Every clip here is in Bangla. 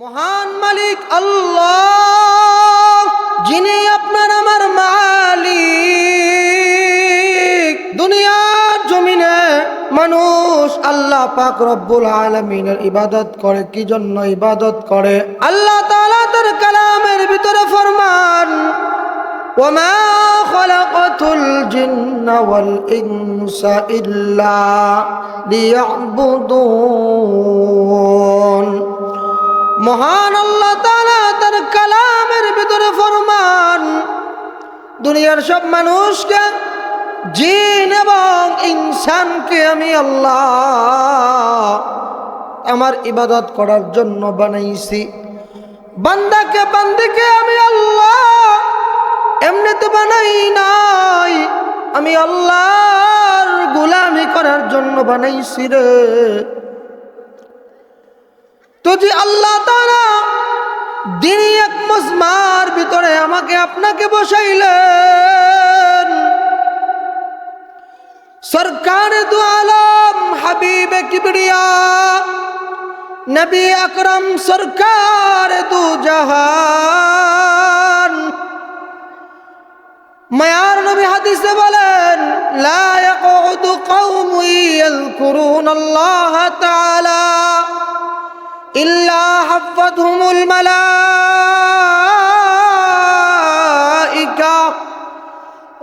মহান মালিক আল্লাহ, যিনি আপনার আমার মালিক। দুনিয়ার জমিনে মানুষ আল্লাহ পাক রব্বুল আলামিনের ইবাদত করে, কি জন্য ইবাদত করে? আল্লাহ তাআলা তার কালামের ভিতরে ফরমান, ওয়ামা খালাকাতুল জিন্না ওয়াল ইনসা ইল্লা লিয়াবুদুন। মহান আল্লাহ তাআলা তার কালামের ভিতরে ফরমান, দুনিয়ার সব মানুষকে, জিন এবং ইনসানকে আমি আল্লাহ আমার ইবাদত করার জন্য বানাইছি। বান্দাকে বান্দিকে আমি আল্লাহ এমনিতে বানাই নাই, আমি আল্লাহর গোলামি করার জন্য বানাইছি রে। তো যে আল্লাহ তাআলা দিনই এক মজমার ভিতরে আমাকে আপনাকে বসাইলেন, সরকারে দু আলম হাবিবে কিবরিয়া নবী আকরম সরকারে দু জাহান, মায়ার নবী হাদিসে বলেন, লা ইয়াকুদু কওমুন ইয়াযকুরুনাল্লাহ তাআলা ইল্লা হাফাতহুমুল মালাইকা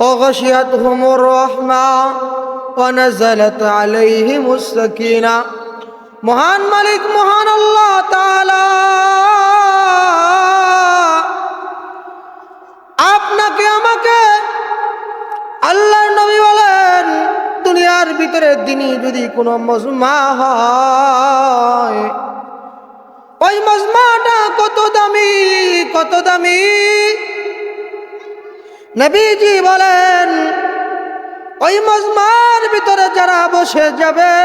ওয়া গাশিয়াতহুমুর রাহমা ওয়া নাযালাত আলাইহিমুস সাকিনা। মহান মালিক মহান আল্লাহ তাআলা আপনাকে আমাকে, আল্লাহর নবী বলেন, দুনিয়ার ভিতরে দিনই যদি কোনো মজমা হয়, ওই মজমাটা কত দামি, কত দামি। নবীজি বলেন, ওই মজমার ভিতরে যারা বসে যাবে,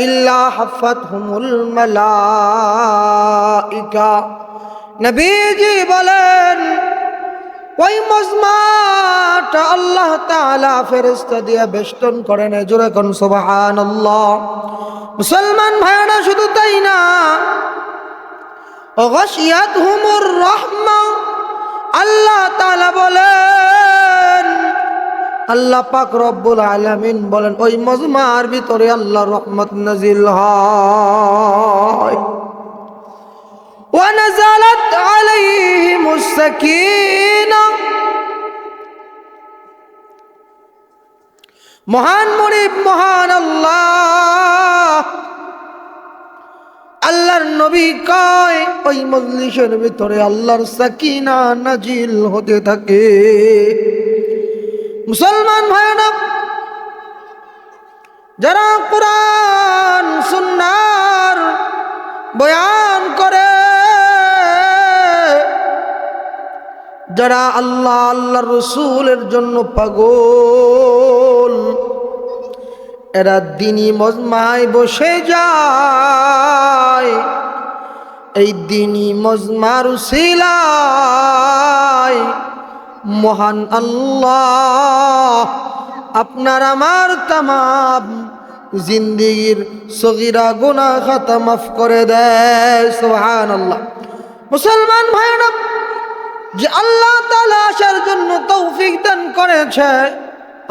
ইল্লা হাফাতহুমুল মালাইকা। নবীজি বলেন, ওই মজমাটা আল্লাহ তাআলা ফেরেশতা দিয়ে বেষ্টন করেন। জোরে কোন সুবহানাল্লাহ। মুসলমান ভাইরা, শুধু তাই না, গাশিয়াতহুমুর রাহমা, আল্লাহ তাআলা বলেন, আল্লাহ পাক রব্বুল আলামিন বলেন, ওই মজমার ভিতরে আল্লাহর রহমত নাজিল হয়। ওয়া নাযালাত আলাইহিমুস সাকিনা। মহান মুনিব মহান আল্লাহ, আল্লাহর নবী কয়, ওই মজলিসের ভিতরে আল্লাহর সাকিনা নাজিল হতে থাকে। মুসলমান ভাইরা, যারা কুরআন সুন্নাহর বয়ান করে, যারা আল্লাহ আল্লাহর রাসূলের জন্য পাগল, এরা দিনী মজমায় বসে যায়। এই দিনী মজমার উসিলায় মহান আল্লাহ আপনার আমার তামাম জিন্দেগির সগীরা গুনাহ খাতা মাফ করে দেয়। সুবহানাল্লাহ। মুসলমান ভাইরা, যে আল্লাহ তাআলা আসার জন্য তৌফিক দান করেছে,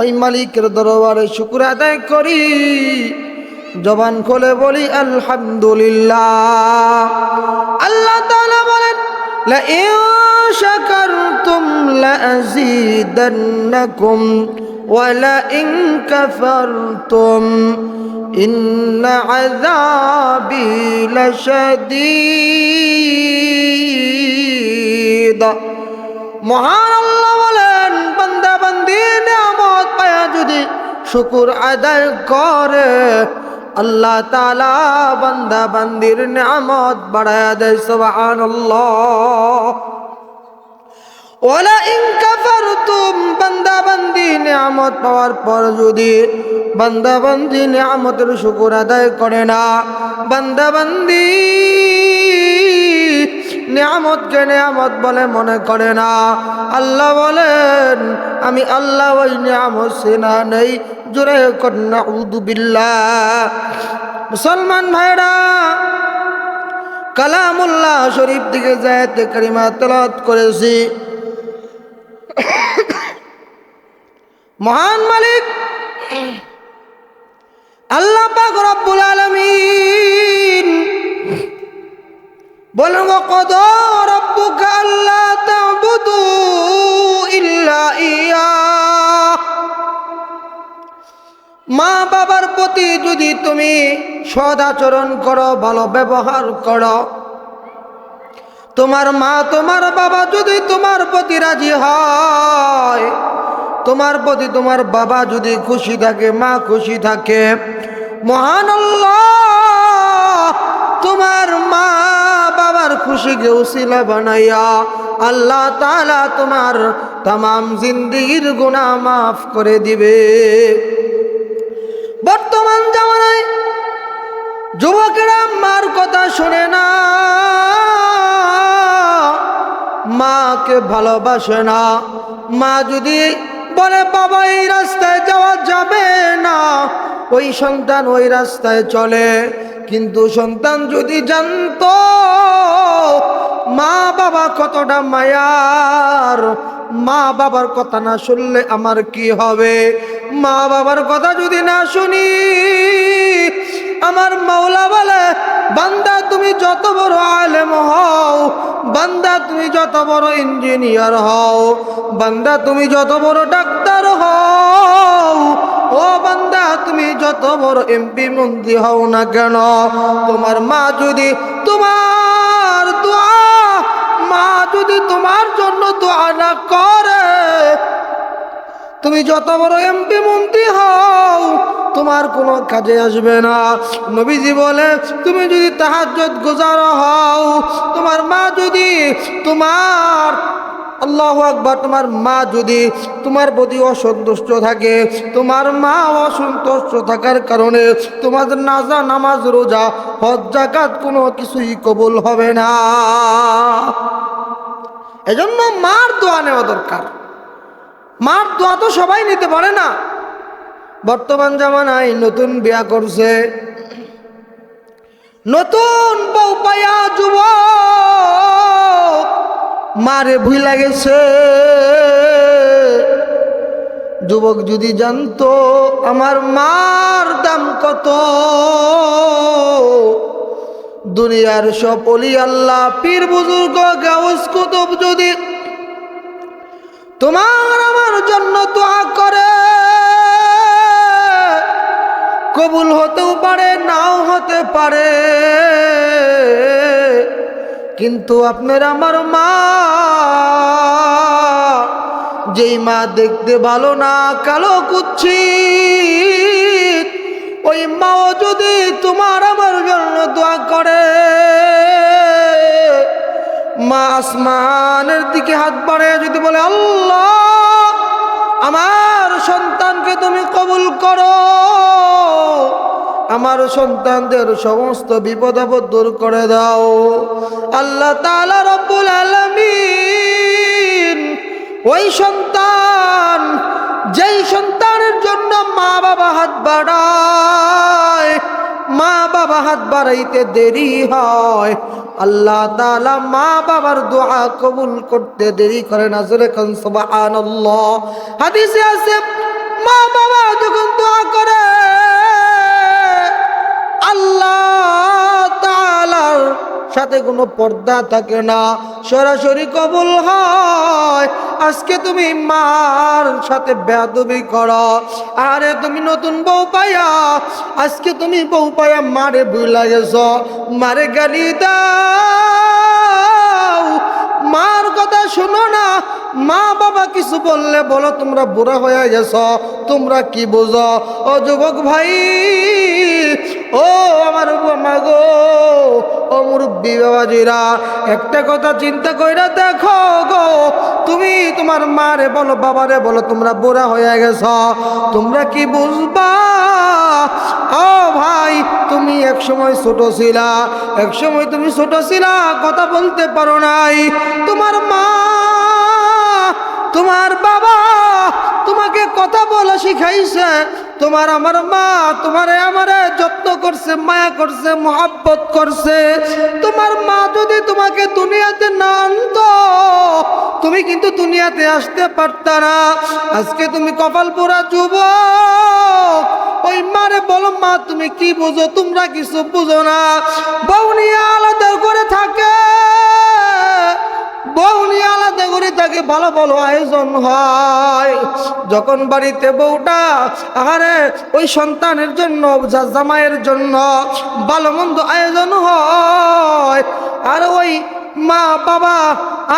ওই মালিকের দরবারে শুকর আদায় করি, জবান খুলে বলি আলহামদুলিল্লাহ। আল্লাহ তাআলা বলেন, লা ইন শাকারতুম লা আযীদান্নাকুম ওয়া লা ইন কাফারতুম ইন্না আযাবি লাশাদীদ। মহান আল্লাহ বলেন, বান্দা বান্দি নিয়ামত পায়া যদি শুকর আদায় করে, আল্লাহ তাআলা বান্দা বান্দির নিয়ামত বাড়ায়া দেয়। সুবহানাল্লাহ। ওয়ালা ইন কাফারতুম, বান্দা বান্দি নিয়ামত পাওয়ার পর যদি বান্দা বান্দি নিয়ামতের শুকর আদায় করে না, বান্দা বান্দি নিয়ামতকে নিয়ামত বলে মনে করে না, আল্লাহ বলেন, আমি আল্লাহ ওই নিয়ামত সেনা নেই। জোরে কর নাউযু বিল্লাহ। মুসলমান ভাইরা, কালামুল্লাহ শরীফ থেকে আয়াতে কারিমা তেলাওয়াত করেছি। মহান মালিক আল্লাহ পাক রব্বুল আলামিন বলেন, ওয়াকাদা রাব্বুকা আল্লা তা'বুদু ইল্লা ইয়্যাহ। মা বাবার প্রতি যদি তুমি সদাচরণ করো, ভালো ব্যবহার করো, তোমার মা তোমার বাবা যদি তোমার প্রতি রাজি হয়, তোমার প্রতি তোমার বাবা যদি খুশি থাকে, মা খুশি থাকে, মহান আল্লাহ তোমার মা বাবার খুশিকে উসিলা বানাইয়া আল্লাহ তাআলা তোমার তামাম জিন্দেগির গুনাহ মাফ করে দিবে। বর্তমান জামানায় যুবকেরা মার কথা শোনে না, মাকে ভালোবাসে না। মা যদি বলে বাবা এই রাস্তায় যাওয়া যাবে না, ওই সন্তান ওই রাস্তায় চলে। কিন্তু সন্তান যদি জানতো মা বাবা কতটা মায়ার, মা বাবার কথা না শুনলে আমার কি হবে, মা বাবার কথা যদি না শুনি, আমার মাওলা বলে বান্দা তুমি যত বড় আলেম হও, বান্দা তুমি যত বড় ইঞ্জিনিয়ার হও, বান্দা তুমি যত বড় ডাক্তার হও, ও বান্দা তুমি যত বড় এমপি মন্ত্রী হও না কেন, তোমার মা যদি তোমার দোয়া, মা যদি তোমার জন্য দোয়া না করে, তুমি যত বড় এমপি মন্ত্রী হও তোমার কোনো কাজে আসবে না। নবীজি বলে তুমি যদি তাহাজ্জুদ গুজার হও, তোমার মা যদি তোমার, আল্লাহু আকবার, তোমার মা যদি তোমার প্রতি অসন্তুষ্ট থাকে, তোমার মা অসন্তুষ্ট থাকার কারণে তোমাদের নামাজ রোজা হজ যাকাত কোনো কিছুই কবুল হবে না। এজন্য মার দোয়া নেওয়া দরকার। মার দোয়া তো সবাই নিতে পারে না। বর্তমান জামানায় নতুন বিয়া করছে, নতুন বউ পায়া যুবক মারে ভুইলা গেছে। যুবক যদি জানতো আমার মার দাম কত, দুনিয়ার সব ওলি আল্লাহ পীর বুজুর্গ গাউস কুতুব যদি তোমার আমার জন্য দোয়া করে, কবুল হতেও পারে নাও হতে পারে, কিন্তু আপনার আমার মা, যেই মা দেখতে ভালো না, কালো কুৎসিত, ওই মাও যদি তোমার আমার জন্য দোয়া করে, মা আসমানের দিকে হাত বাড়িয়ে যদি বলে আল্লাহ আমার সন্তানকে তুমি কবুল করো, আমার সন্তানদের সমস্ত বিপদ আপদ দূর করে দাও, আল্লাহ তাআলা রব্বুল আলামিন ওই সন্তান, যেই সন্তানের জন্য মা বাবা হাত বাড়ায়, মা বাবা হাত বাড়াইতে দেরি হয়, আল্লাহ তাআলা মা বাবার দোয়া কবুল করতে দেরি করে না। জোরে কোন সুবহানাল্লাহ। হাদিসে আছে মা বাবা যখন দোয়া করে আল্লাহ তাআলার সাথে কোনো পর্দা থাকে না, সরাসরি কবুল হয়। আজকে তুমি মার সাথে বেয়াদবি করো, আরে তুমি নতুন বউ পায়া, আজকে তুমি বউ পায়া মারে ভুলা গেছো, মারে গালি দাও, মার কথা শুনো না। মা বাবা কিছু বললে বলো তোমরা বুড়া হয়ে গেছো, তোমরা কি বোঝো? ও যুবক ভাই, ও আমার মা গো, ও মুরব্বী বাবাজিরা, একটা কথা চিন্তা কইরা দেখো গো, তুমি তোমার মারে বলো বাবারে বলো তোমরা বুড়া হয়ে গেছো, তোমরা কি বুঝবা? ও ভাই, তুমি এক সময় ছোট ছিলা, এক সময় তুমি ছোট ছিলা, কথা বলতে পারো নাই, তোমার মা তোমার বাবা তোমাকে কথা বলা শিখাইছে, তোমার আমার মা তোমারে আমারে যত্ন করছে, মায়া করছে, মোহাব্বত করছে। তোমার মা যদি তোমাকে দুনিয়াতে না আনতো, তুমি কিন্তু দুনিয়াতে আসতে পারতা না। আজকে তুমি কপাল পোড়া যুবক, ওই মারে বলো, মা তুমি কি বুঝো? তোমরা কিছু বুঝো না। বউ নিয়ে আলাদা করে থাকে, বউ নিয়ে আলাদা করে থাকে, ভালো ভালো আয়োজন হয়। যখন বাড়িতে বউটা আরে ওই সন্তানের জন্য, জামাইয়ের জন্য ভালো মন্দ আয়োজন হয়, আর ওই মা বাবা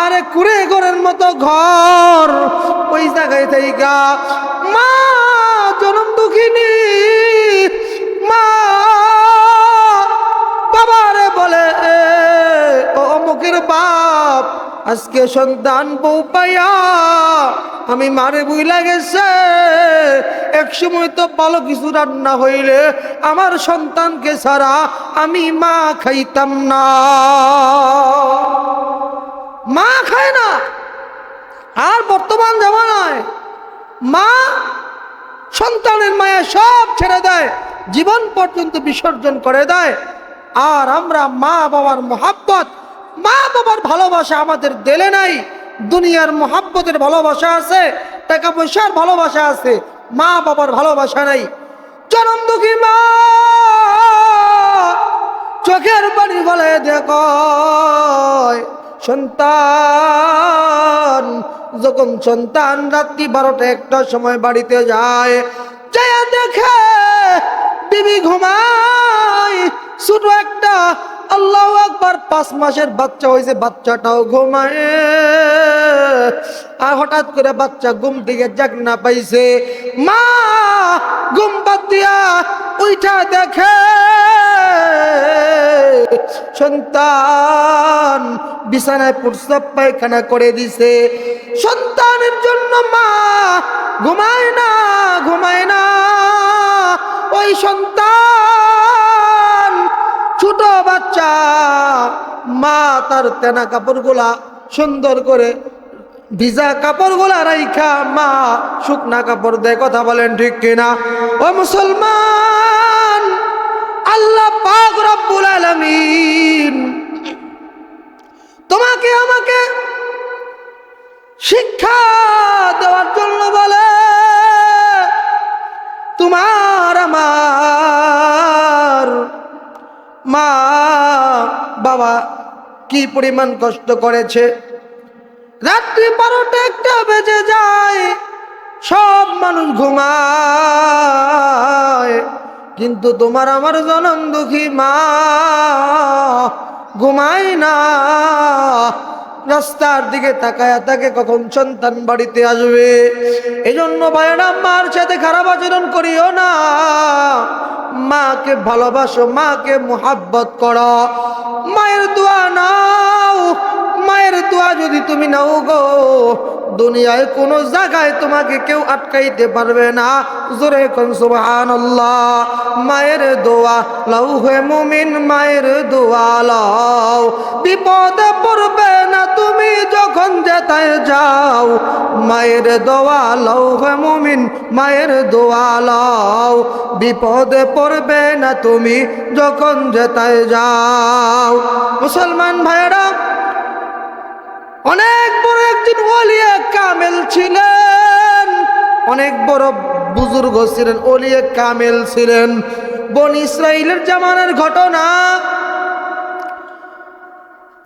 আরে কুড়ে ঘরের মতো ঘর, ওই জায়গায় থাইকা মা জনম দুঃখিনী মা বাবারে বলে, ও অমুকের বাপ, আজকে সন্তান বউ পাইয়া আমি মারে বুইলা গেছে। এক সময় তো ভালো কিছু রান্না হইলে আমার সন্তানকে ছাড়া আমি মা খাইতাম না, মা খায় না। আর বর্তমান জামানায় মা সন্তানের মায়া সব ছেড়ে দেয়, জীবন পর্যন্ত বিসর্জন করে দেয়। আর আমরা মা বাবার মোহাব্বত, মা বাবার ভালোবাসা আমাদের দিলে নাই। দুনিয়ার মোহাব্বতের ভালোবাসা আছে, টাকা পয়সার ভালোবাসা আছে, মা বাবার ভালোবাসা নাই। জনম দুঃখী মা চোখের পানি ফেলে দেখো, সন্তান যখন সন্তান রাত্রি 12টা 1টার সময় বাড়িতে যায়, যায় দেখে বিবি ঘুমায়, ছোট একটা আল্লাহু আকবার 5 মাসের বাচ্চা হয়েছে, বাচ্চাটাও ঘুমায়। আর হঠাৎ করে বাচ্চা ঘুম থেকে জাগনা পাইছে, মা ঘুম বাদ দিয়া উঠা দেখে সন্তান বিছানায় প্রস্রাব পায়খানা করে দিছে। সন্তানের জন্য মা ঘুমায় না, ঘুমায় না। ওই সন্তান ছোট বাচ্চা, মা তার তেনা কাপড়গুলা সুন্দর করে ভিজা কাপড়গুলা রাইখা মা শুকনা কাপড় দেয়। কথা বলেন ঠিক কিনা? ও মুসলমান, আল্লাহ পাক রব্বুল আলামিন তোমাকে আমাকে শিক্ষা দেওয়ার জন্য বলে, তোমার আমার মা বাবা কি পরিমাণ কষ্ট করেছে। রাত্রি 12টা 1টা বেজে যায়, সব মানুষ ঘুমায়, কিন্তু তোমার আমার জনম দুঃখী মা ঘুমায় না। রাস্তার দিকে তাকায়া থাকে কখন সন্তান বাড়িতে আসবে। এই জন্য ভাইয়েরা, মার সাথে খারাপ আচরণ করিও না, মাকে ভালোবাসো, মাকে মুহাব্বত করো, মায়ের দোয়া নাও। মায়ের দোয়া যদি তুমি নাও গো, দুনিয়ায় কোনো জায়গায় তোমাকে কেউ আটকাইতে পারবে না। জোরে কোন সুবহানাল্লাহ। মায়ের দোয়া লাও হে মুমিন, মায়ের দোয়া লাও, বিপদে পড়বে না তুমি যখন যেতায় যাও। মায়ের দোয়া লাও হে মুমিন, মায়ের দোয়া লাও, বিপদে পড়বে না তুমি যখন যেতায় যাও। মুসলমান ভাইয়েরা, অনেক বড় একজন ওলিয়ে কামেল ছিলেন, অনেক বড় বুজুর্গ ছিলেন, ওলিয়ে কামেল ছিলেন। বনি ইসরাইলের জামানার ঘটনা।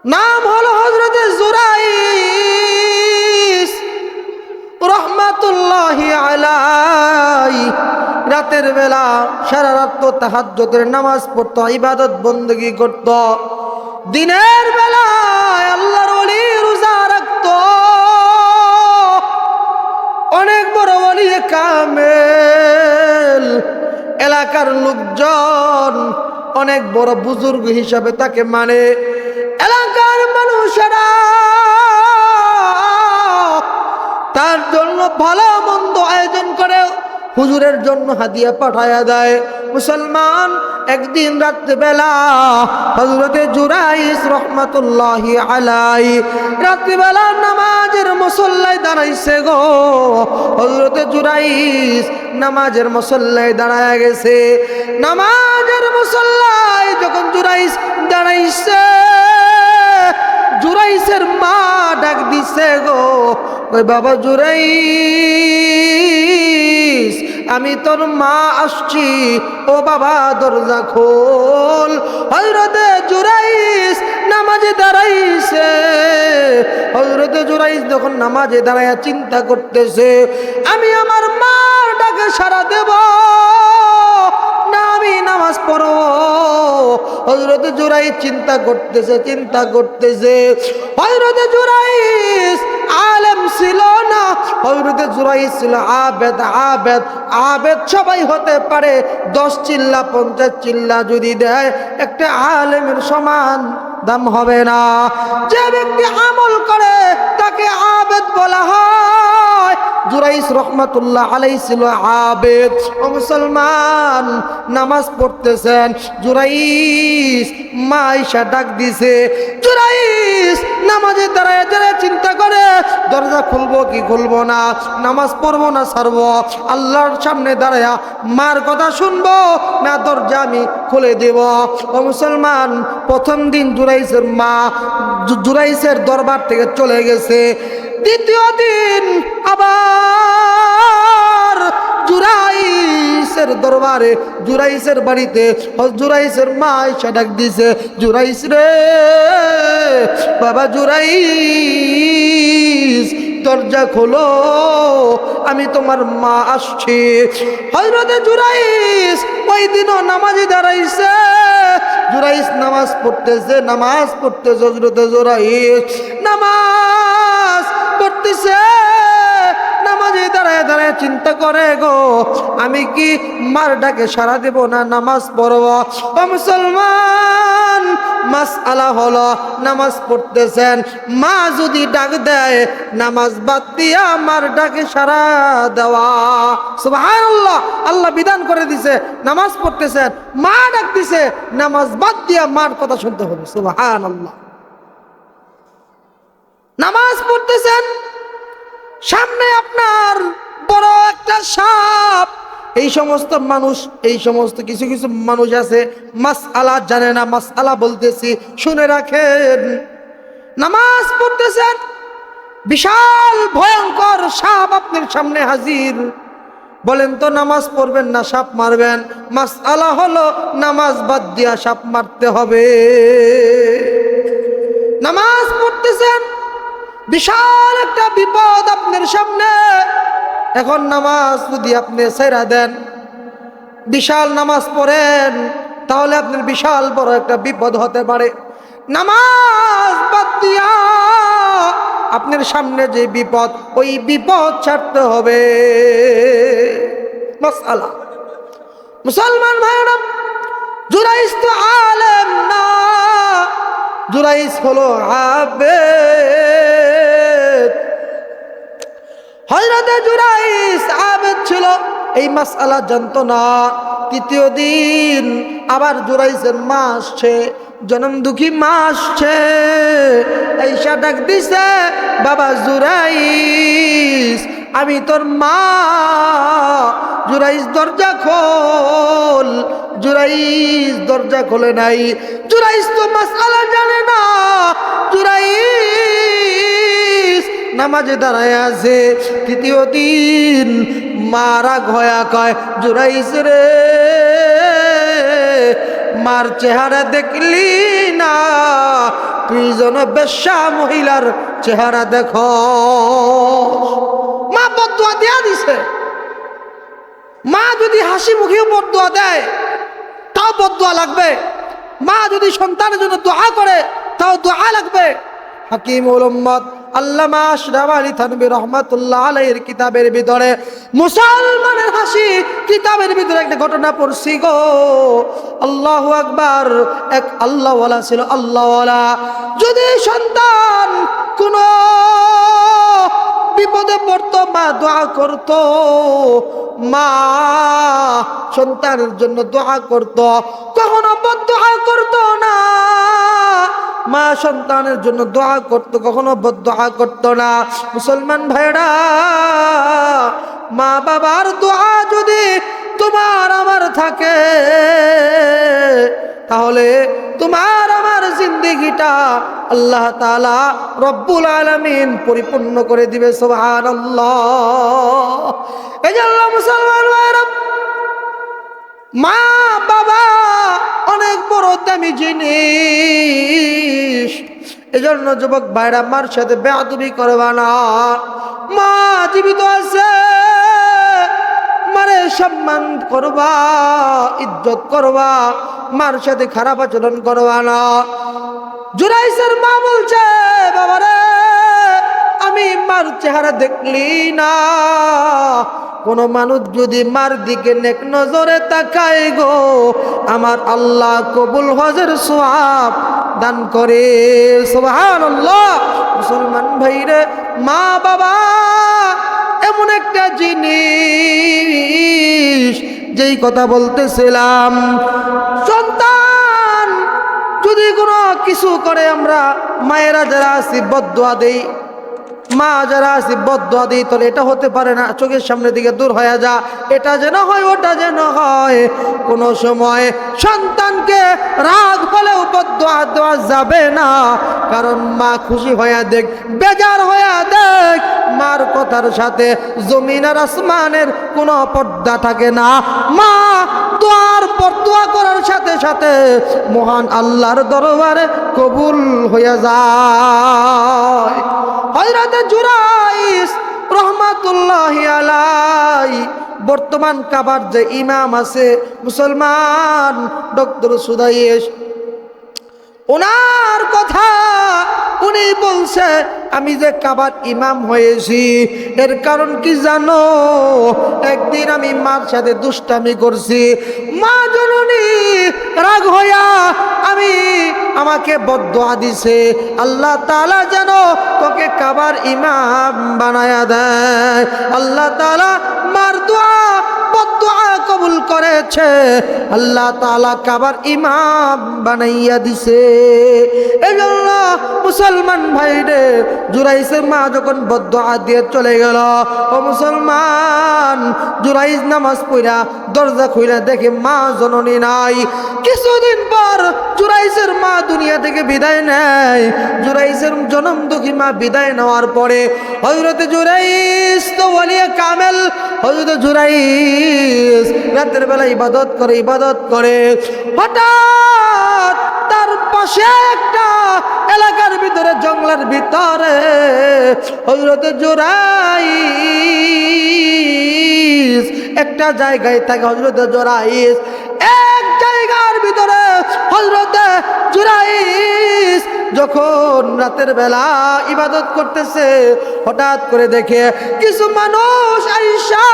নাম হলো হযরতে জুরাইস রাহমাতুল্লাহি আলাইহি। রাতের বেলা সারা রাত তাহাজ্জুদের নামাজ পড়তো, ইবাদত বندگی করত। দিনের বেলায় আল্লাহর ওলি রোজা রাখতো। অনেক বড় ওলি কামেল, এলাকার লোকজন অনেক বড় বুজুর্গ হিসাবে তাকে মানে। এলাকার মানুষেরা তার জন্য ভালো মন্দ আয়োজন করে, হুজুরের জন্য হাদিয়া পাঠায়া দেয়। মুসলমান, একদিন রাত্রিবেলা হযরতে জুরাইস রহমাতুল্লাহি আলাইহি রাত্রিবেলা নামাজের মুসল্লায় দাঁড়াইছে গো। হযরতে জুরাইস নামাজের মুসল্লায় দাঁড়ায় গেছে। নামাজের মুসল্লায় যখন জুরাইস দাঁড়াইছে, জুরাইসের মা ডাক দিছে গো, ওই বাবা জুরাইস, আমি তোর মা আসছি, ও বাবা দরজা খোল। হযরতে জুরাইস নামাজে দাঁড়াইছে। হযরতে জুরাইস যখন নামাজে দাঁড়ায়া চিন্তা করতেছে, আমি আমার মার ডাকে সাড়া দেব না আমি নামাজ পড়ব। হযরতে জুরাইস চিন্তা করতেছে। হযরতে জুরাইস আলেম ছিল না, হযরতে জুরাইস ছিল আবেদ সবাই হতে পারে, 10 চিল্লা 50 চিল্লা যদি দেয় একটা আলেমের সমান দাম হবে না। যে ব্যক্তি আমল করে তাকে আবেদ বলা হয়। জুরাইস রহমাতুল্লাহ আলাইহি ছিল আবেদ। ও মুসলমান, নামাজ পড়তেছেন, জুরাইস মা আয়েশা ডাক দিছে। জুরাইস নামাজে দাঁড়ায় চিন্তা করে, দরজা খুলবো কি খুলবো না, নামাজ পড়বো না ছাড়বো, আল্লাহর সামনে দাঁড়ায়া মার কথা শুনবো না দরজা আমি খুলে দেব। ও মুসলমান, প্রথম দিন জুরাইসের মা জুরাইসের দরবার থেকে চলে গেছে। দ্বিতীয় দিন আবার জুরাইসের দরবারে, জুরাইসের বাড়িতে জুরাইসের মা আয়েশা ডাক দিছে, জুরাইস রে, বাবা জুরাইস দরজা খোলো, আমি তোমার মা আসছি। হযরতে জুরাইস ওই দিনও নামাজে দাঁড়াইছে। জুরাইস নামাজ পড়তেছে। হযরতে জুরাইস নামাজ পড়তেছে। নামাজে দাঁড়ায় চিন্তা করে গো, আমি কি মার ডাকে সাড়া দেব না নামাজ পড়ব। ও মুসলমান, মাসআলা হলো, নামাজ পড়তেছেন, মা যদি ডাক দেয় নামাজ বাদ দিয়া মার ডাকে সাড়া দেওয়া। সুবহানাল্লাহ, আল্লাহ বিধান করে দিছে, নামাজ পড়তেছেন, মা ডাক দিছে, নামাজ বাদ দিয়া মার কথা শুনতে হবে। সুবহানাল্লাহ। নামাজ পড়তেছেন, সামনে আপনার বড় একটা সাপ। এই সমস্ত কিছু মানুষ আছে মাসআলা জানে না। মাসআলা বলতেছি, শুনে রাখেন। নামাজ পড়তেছেন, বিশাল ভয়ঙ্কর সাপ আপনার সামনে হাজির। বলেন তো নামাজ পড়বেন না সাপ মারবেন? মাসআলা হলো নামাজ বাদ দিয়া সাপ মারতে হবে। নামাজ পড়তেছেন, বিশাল একটা বিপদ আপনার সামনে। এখন নামাজ যদি আপনি ছেড়ে দেন, বিশাল নামাজ পড়েন, তাহলে আপনার বিশাল বড় একটা বিপদ হতে পারে। নামাজ বাদ দিয়া আপনার সামনে যে বিপদ, ওই বিপদ ছাড়তে হবে। মাসআলা। মুসলমান ভাইরা, জুরাইস তো আলেম না, জুরাইস হলো আবেদ। হযরতে জুরাইস আবেদ ছিল, এই মাসআলা জানতো না। তৃতীয় দিন আবার জুরাইসের মা আসছে, জনম দুঃখী মা আসছে। আয়েশা ডাক দিছে, বাবা জুরাইস, আমি তোর মা। জুরাইস দরজা খোল। জুরাইস দরজা খোলে নাই। জুরাইস তো মাসআলা জানে না। জুরাইস নামাজে দাঁড়ায় আছে। তৃতীয় দিন মারা ঘয়া কয়, জুরাইস রে, মার চেহারা দেখলি না? তুই যেন বেশ্যা মহিলার চেহারা দেখো। মা বদদুয়া দেয়া দিছে। মা যদি হাসি মুখেও বদদুয়া দেয় তাও বদদুয়া লাগবে। মা যদি সন্তানের জন্য দোয়া করে তাও দোয়া লাগবে। হাকিমুল উম্মত আল্লামা আশরাফ আলী থানভী রহমাতুল্লাহ আলাইহির কিতাবের ভিতরে মুসলমানের হাসি কিতাবের ভিতরে একটা ঘটনা পড়ছি গো। আল্লাহু আকবার। এক আল্লাহওয়ালা ছিল, আল্লাহওয়ালা। যদি সন্তান কোনো বিপদে পড়তো, মা দোয়া করতো, মা সন্তানের জন্য দোয়া করত, কখনো বদদোয়া করত না। মা সন্তানের জন্য দোয়া করত, কখনো বদদোয়া করত না। মুসলমান ভাইরা, মা বাবার দোয়া যদি তোমার আমার থাকে, তাহলে তোমার আমার জিন্দেগিটা আল্লাহ তাআলা রব্বুল আলামিন পরিপূর্ণ করে দিবে। সুবহানাল্লাহ। এজন্য মুসলমান ভাইরা, মা বাবা অনেক বড় দামি জিনিস। এজন্য যুবক ভাইরা, মার সাথে বেয়াদবি করবা না। মা জীবিত আছে, মারে সম্মান করবা, ইজ্জত করবা, মার সাথে খারাপ আচরণ করবা না। জুরাইসের মা বলছে, বাবারে আমি মার চেহারা দেখলি না। কোন মানুষ যদি মার দিকে নেক নজরে তাকায় গো, আমার আল্লাহ কবুল হজের সওয়াব দান করে। সুবহানাল্লাহ। মুসলমান ভাইরে, মা বাবা এমন একটা জিনিস, যেই কথা বলতেছিলাম, সন্তান যদি কোনো কিছু করে, আমরা মায়েরা যারা আছি বদদোয়া দেই, মা যারা আছি বদদোয়া দিই, তাহলে এটা হতে পারে না, চোখের সামনে দিকে দূর হয়ে যা, এটা যেন হয়, ওটা যেন হয়। কোনো সময় সন্তানকে রাগ হলেও বদদোয়া দেওয়া যাবে না, কারণ মা খুশি হয়ে দেখ, বেজার হয়ে দেখ, মার কথার সাথে জমিন আর আসমানের কোনো পর্দা থাকে না। মা দোয়ার পর দোয়া করার সাথে সাথে মহান আল্লাহর দরবারে কবুল হয়ে যায়। হযরত জুরাইস রহমাতুল্লাহি আলাইহি বর্তমান কাবার যে ইমাম আছে মুসলমান, ডক্টর সুদাইস, ওনার কথা উনি বলছে, আমি যে কাবার ইমাম হয়েছি এর কারণ কি জানো? একদিন আমি মার সাথে দুষ্টামি করছি, মা জননী রাগ হইয়া আমাকে বদদোয়া দিছে, আল্লাহ তাআলা যেন তোকে কাবার ইমাম বানায়া দেয়। আল্লাহ তাআলা মার দোয়া বদদোয়া কবুল করেছে, আল্লাহ তাআলা কাবার ইমাম বানাইয়া দিছে। এজন্য মুসলমান ভাইরে, জুরাইসের মা যখন বদদোয়া দিয়ে চলে গেল, ও মুসলমান, জুরাইস নামাজ পড়া দরজা খুলে দেখে মা জননী নাই। কিছুদিন পর জুরাইসের মা দুনিয়া থেকে বিদায় নেয়। জুরাইসের জনম দুঃখী মা বিদায় নেওয়ার পরে হযরত জুরাইস তো ওলিয়ে কামেল, হযরত জুরাইস রাতের বেলা ইবাদত করে হঠাৎ তার পাশে একটা এলাকার ভিতরে, জঙ্গলের ভিতরে হযরত জুরাইস একটা জায়গায় থাকে। হযরত জুরাইস এক জায়গার ভিতরে, হযরত জুরাইস যখন রাতের বেলা ইবাদত করতেছে, হঠাৎ করে দেখে কিছু মানুষ আইসা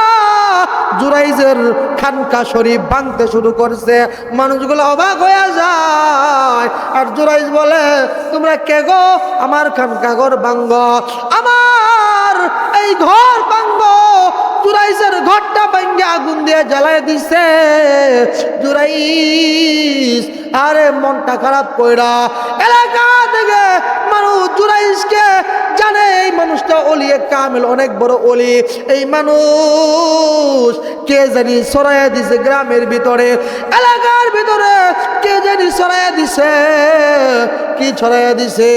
জুরাইসের খানকা শরীফ ভাঙতে শুরু করছে। মানুষগুলো অবাক হয়ে যায়, আর জুরাইস বলে, তোমরা কে গো? আমার খানকা ঘর ভাঙব, আমার এই ঘর ভাঙব। জুরাইসের ঘরটা ভাঙে আগুন দিয়ে জ্বালায় দিছে। জুরাইস আরে মনটা খারাপ কইরা এলাকা থেকে মানুষ জুরাইসকে জানে, এই মানুষটা ওলিয়ে কামেল, অনেক বড় ওলি। এই মানুষ কে জানি ছড়াইয়া দিছে গ্রামের ভিতরে, এলাকার ভিতরে কে জানি ছড়াইয়া দিছে। কি ছড়াইয়া দিছে?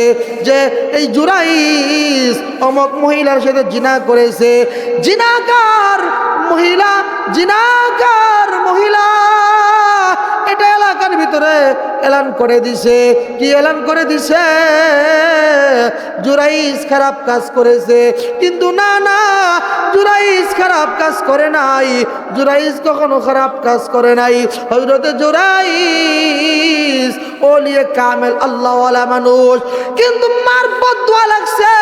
যে এই জুরাইস অমক মহিলার সাথে জিনা করেছে। জিনাকার মহিলা এটা এলাকার ভিতরে এলান করে দিছে। কি এলান করে দিছে? জুরাইস খারাপ কাজ করেছে। কিন্তু না, জুরাইস খারাপ কাজ করে নাই, জুরাইস কখনো খারাপ কাজ করে নাই। হযরত জুরাইস ওলিয়ে কামেল আল্লাহওয়ালা মানুষ, কিন্তু মার বদদুয়া লাগছে।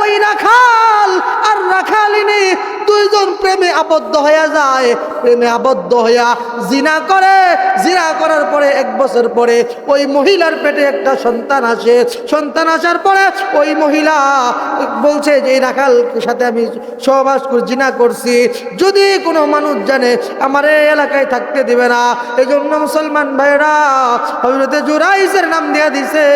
ওই রাখাল আর রাখালিনী দুইজন প্রেমে আবদ্ধ হয়ে যায়, প্রেমে আবদ্ধ হইয়া জিনা করে। জিনা করার পরে 1 বছর পরে ওই মহিলার পেটে একটা সন্তান আসে। সন্তান আসার পরে ওই মহিলা বলছে যে এই রাখালের সাথে আমি সহবাস করে জিনা করছি, যদি কোনো মানুষ জানে আমার এই এলাকায় থাকতে দিবে না। এই জন্য মুসলমান ভাইরা হযরতে জুরাইসের নাম দিয়া দিছে,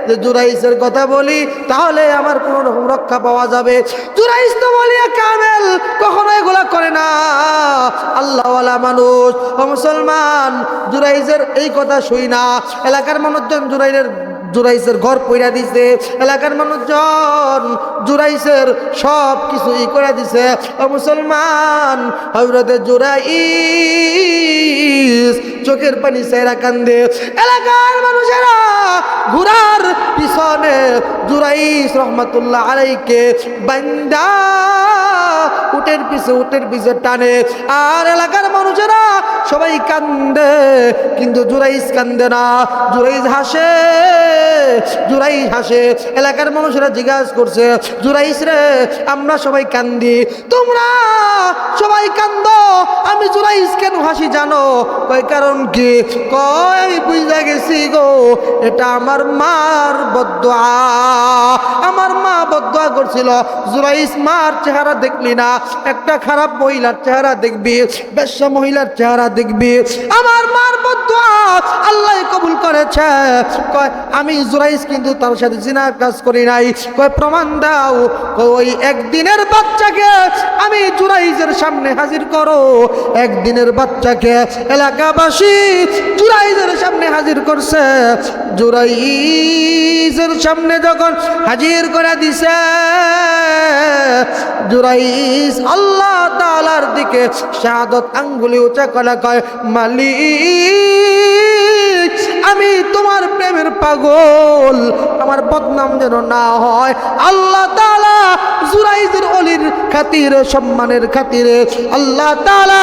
যে জুরাইসের কথা বলি তাহলে আমার কোনো রকম রক্ষা পাওয়া যাবে। জুরাইস তো বলিয়া কামেল, কখনো এগুলা করে না, আল্লাহওয়ালা মানুষ। ও মুসলমান, জুরাইসের এই কথা শুই না এলাকার মানুষজন জুরাইসের ঘর পইরা দিছে, এলাকার মানুষজন জুরাইসের সব কিছু করে দিছে। ও মুসলমান, হযরতে জুরাইস চোখের পানি সাইরা কান্দে। এলাকার মানুষেরা ঘোড়ার পিছনে জুরাইস রহমাতুল্লাহ আলাইকে বান্দা উটের পিছে টানে, আর এলাকার মানুষেরা সবাই কান্দে, কিন্তু জুরাইস কান্দে না, জুরাইস হাসে। জুরাইস হাসে। এলাকার মানুষেরা জিজ্ঞাসা করছে, জুরাইস রে, আমরা সবাই কান্দি, তোমরা সবাই কান্দো, আমি জুরাইস কেন হাসি জানো? কয় কারণ কি? কয় আমি বুঝা গেছি গো, এটা আমার মার বদদুয়া। আমার মা বদদুয়া করছিল, জুরাইস মার চেহারা দেখলি না, একটা খারাপ মহিলার চেহারা দেখবি, বেশ্যা মহিলার চেহারা দেখবি। আমার মার বদদুয়া আল্লাহ কবুল করেছে। কয় আমি জুরাইস কিন্তু তার সাথে জিনার কাজ করি নাই। কয় প্রমাণ দাও। ওই একদিনের বাচ্চাকে আমি জুরাইসের সামনে হাজির করো। একদিনের বাচ্চাকে এলাকাবাসী জুরাইসের সামনে হাজির করছে। জুরাইসের সামনে যখন হাজির করে দিছে, জুরাইস আল্লাহ তাআলার দিকে শাহাদত আঙ্গুলি উঁচা করে কয়, মালিক, আমি তোমার প্রেমের পাগল, আমার বদনাম যেন না হয়। আল্লাহ তাআলা জুরাইসের অলির খাতিরে, সম্মানের খাতিরে আল্লাহ তাআলা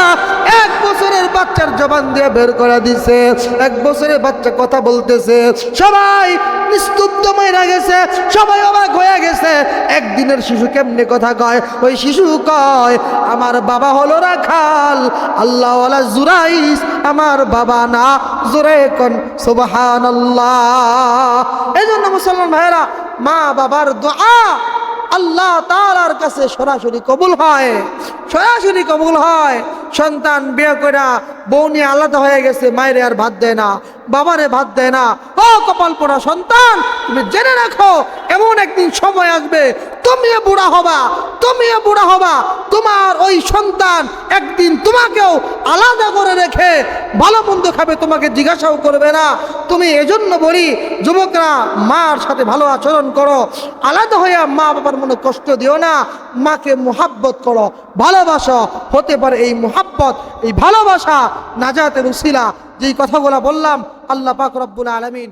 1 বছরের বাচ্চার জবান দিয়ে বের করে দিছে। 1 বছরের বাচ্চা কথা বলতেছে, সবাই নিস্তব্ধ মাইরা গেছে, সবাই অবাক হয়ে গেছে। একদিনের শিশু কেমনে কথা কয়? ওই শিশু কয়, আমার বাবা হলো রাখাল, আল্লাহওয়ালা জুরাইস আমার বাবা না। জোরে কোন সুবহানাল্লাহ। এই জন্য মুসলমান ভাইরা, মা বাবার দোয়া আল্লাহ তাআলার কাছে সরাসরি কবুল হয়, সরাসরি কবুল হয়। সন্তান বিয়ে করে বউ নিয়ে আলাদা হয়ে গেছে, মায়ের আর ভাত দেয় না, বাবারে ভাত দেয় না। ও কপাল পোড়া সন্তান, তুমি জেনে রাখো, এমন একদিন সময় আসবে তুমিও বুড়া হবা, তুমিও বুড়া হবা, তোমার ওই সন্তান একদিন তোমাকেও আলাদা করে রেখে ভালো মন্দ খাবে, তোমাকে জিজ্ঞাসাও করবে না। তুমি এজন্য বলি, যুবকরা মার সাথে ভালো আচরণ করো, আলাদা হয়ে মা বাবার মনে কষ্ট দিও না, মাকে মুহাব্বত করো, ভালোবাসো। হতে পারে এই মুহাব্বত, এই ভালোবাসা নাজাতের উসিলা। যেই কথাগুলো বললাম, আল্লাহ পাক রব্বুল আলামিন